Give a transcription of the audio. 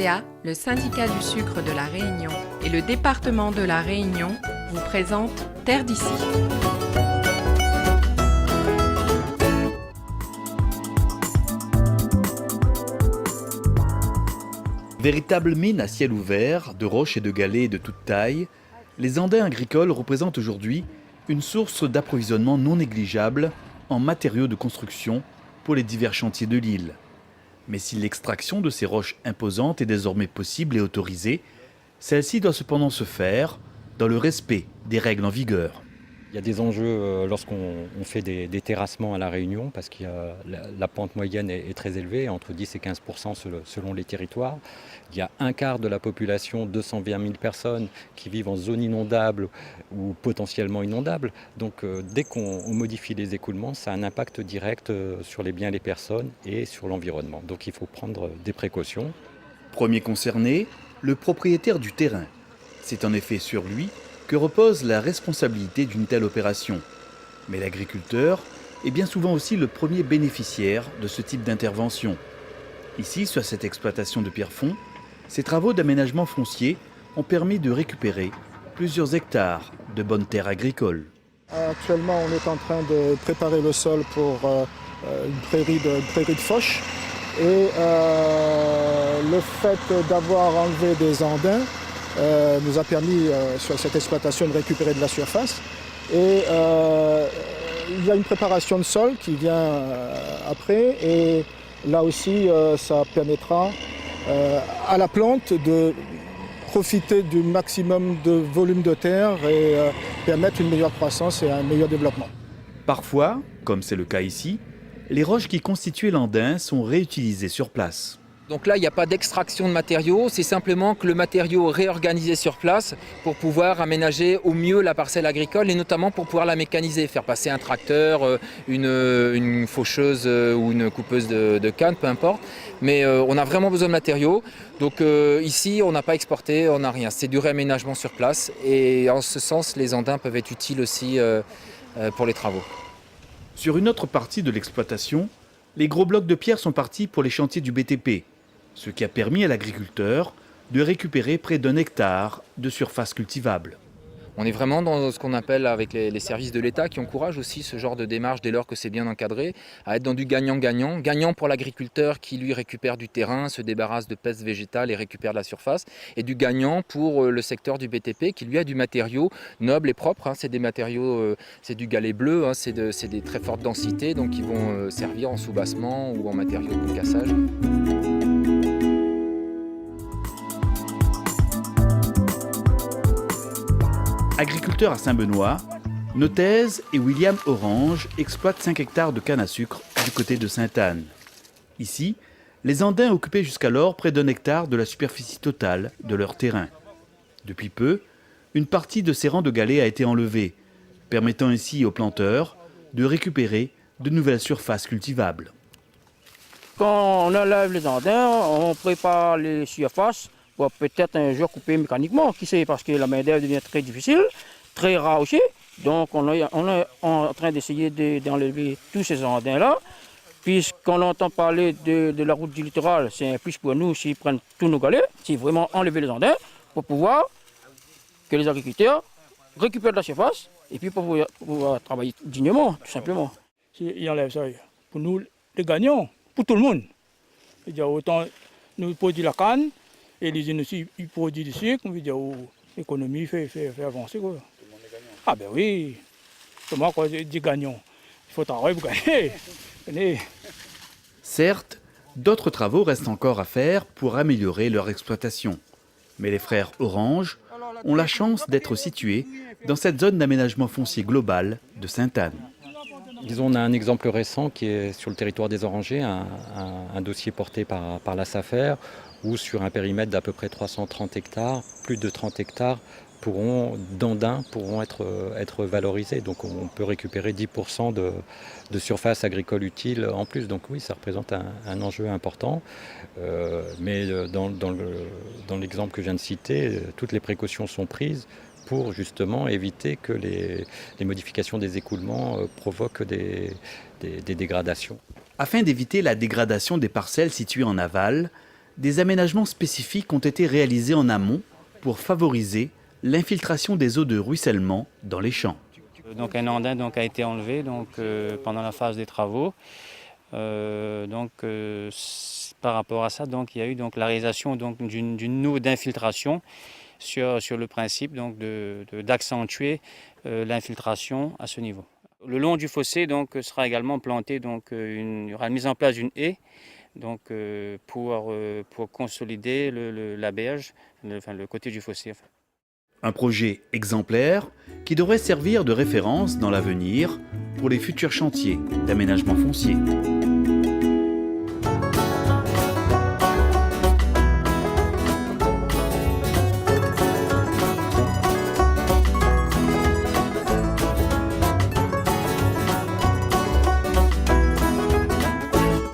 SIA, le syndicat du sucre de La Réunion et le département de La Réunion vous présentent Terre d'ici. Véritable mine à ciel ouvert, de roches et de galets de toute taille, les Andins agricoles représentent aujourd'hui une source d'approvisionnement non négligeable en matériaux de construction pour les divers chantiers de l'île. Mais si l'extraction de ces roches imposantes est désormais possible et autorisée, celle-ci doit cependant se faire dans le respect des règles en vigueur. Il y a des enjeux lorsqu'on fait des terrassements à La Réunion parce que la pente moyenne est très élevée, entre 10 et 15% selon les territoires. Il y a un quart de la population, 220 000 personnes, qui vivent en zone inondable ou potentiellement inondable. Donc dès qu'on modifie les écoulements, ça a un impact direct sur les biens et les personnes et sur l'environnement. Donc il faut prendre des précautions. Premier concerné, le propriétaire du terrain. C'est en effet sur lui que repose la responsabilité d'une telle opération. Mais l'agriculteur est bien souvent aussi le premier bénéficiaire de ce type d'intervention. Ici, sur cette exploitation de Pierrefonds, ces travaux d'aménagement foncier ont permis de récupérer plusieurs hectares de bonnes terres agricoles. Actuellement, on est en train de préparer le sol pour une prairie de fauche. Et le fait d'avoir enlevé des andins nous a permis sur cette exploitation de récupérer de la surface. Et il y a une préparation de sol qui vient après. Et là aussi, ça permettra à la plante de profiter du maximum de volume de terre et permettre une meilleure croissance et un meilleur développement. Parfois, comme c'est le cas ici, les roches qui constituaient l'andin sont réutilisées sur place. Donc là, il n'y a pas d'extraction de matériaux, c'est simplement que le matériau est réorganisé sur place pour pouvoir aménager au mieux la parcelle agricole et notamment pour pouvoir la mécaniser, faire passer un tracteur, une faucheuse ou une coupeuse de canne, peu importe. Mais on a vraiment besoin de matériaux. Donc ici, on n'a pas exporté, on n'a rien. C'est du réaménagement sur place et en ce sens, les andins peuvent être utiles aussi pour les travaux. Sur une autre partie de l'exploitation, les gros blocs de pierre sont partis pour les chantiers du BTP, ce qui a permis à l'agriculteur de récupérer près d'1 hectare de surface cultivable. On est vraiment dans ce qu'on appelle avec les services de l'État qui encouragent aussi ce genre de démarche dès lors que c'est bien encadré, à être dans du gagnant-gagnant. Gagnant pour l'agriculteur qui lui récupère du terrain, se débarrasse de pestes végétales et récupère de la surface. Et du gagnant pour le secteur du BTP qui lui a du matériau noble et propre. C'est des matériaux, c'est du galet bleu, c'est des très fortes densités donc qui vont servir en soubassement ou en matériaux de cassage. Agriculteurs à Saint-Benoît, Notez et William Orange exploitent 5 hectares de canne à sucre du côté de Sainte-Anne. Ici, les Andins occupaient jusqu'alors près d'1 hectare de la superficie totale de leur terrain. Depuis peu, une partie de ces rangs de galets a été enlevée, permettant ainsi aux planteurs de récupérer de nouvelles surfaces cultivables. Quand on enlève les andins, on prépare les surfaces pour peut-être un jour couper mécaniquement, qui sait, parce que la main-d'œuvre devient très difficile, très rare aussi. Donc on est en train d'essayer d'enlever tous ces andins-là. Puisqu'on entend parler de la route du littoral, c'est un plus pour nous s'ils prennent tous nos galets, c'est vraiment enlever les andins pour pouvoir que les agriculteurs récupèrent de la surface et puis pour pouvoir travailler dignement, tout simplement. Ils enlèvent ça, pour nous, les gagnants, pour tout le monde. Autant nous produisons la canne, et les usines aussi, ils produisent du sucre, on veut dire, l'économie fait avancer. Quoi. Tout le monde est gagnant. Ah ben oui, c'est moi quoi, je dis gagnant. Il faut travailler pour gagner. Certes, d'autres travaux restent encore à faire pour améliorer leur exploitation. Mais les frères Orange ont la chance d'être situés dans cette zone d'aménagement foncier global de Sainte-Anne. Disons, on a un exemple récent qui est sur le territoire des Orangers, un dossier porté par la SAFER, où sur un périmètre d'à peu près 330 hectares, plus de 30 hectares d'andins pourront être valorisés. Donc on peut récupérer 10% de surface agricole utile en plus. Donc oui, ça représente un enjeu important. Mais dans l'exemple que je viens de citer, toutes les précautions sont prises pour justement éviter que les modifications des écoulements provoquent des dégradations. Afin d'éviter la dégradation des parcelles situées en aval, des aménagements spécifiques ont été réalisés en amont pour favoriser l'infiltration des eaux de ruissellement dans les champs. Donc un andin a été enlevé pendant la phase des travaux. Par rapport à ça, il y a eu la réalisation d'une eau d'infiltration sur le principe d'accentuer l'infiltration à ce niveau. Le long du fossé sera également planté, il y aura une mise en place d'une haie pour consolider la berge, le côté du fossé. Un projet exemplaire qui devrait servir de référence dans l'avenir pour les futurs chantiers d'aménagement foncier.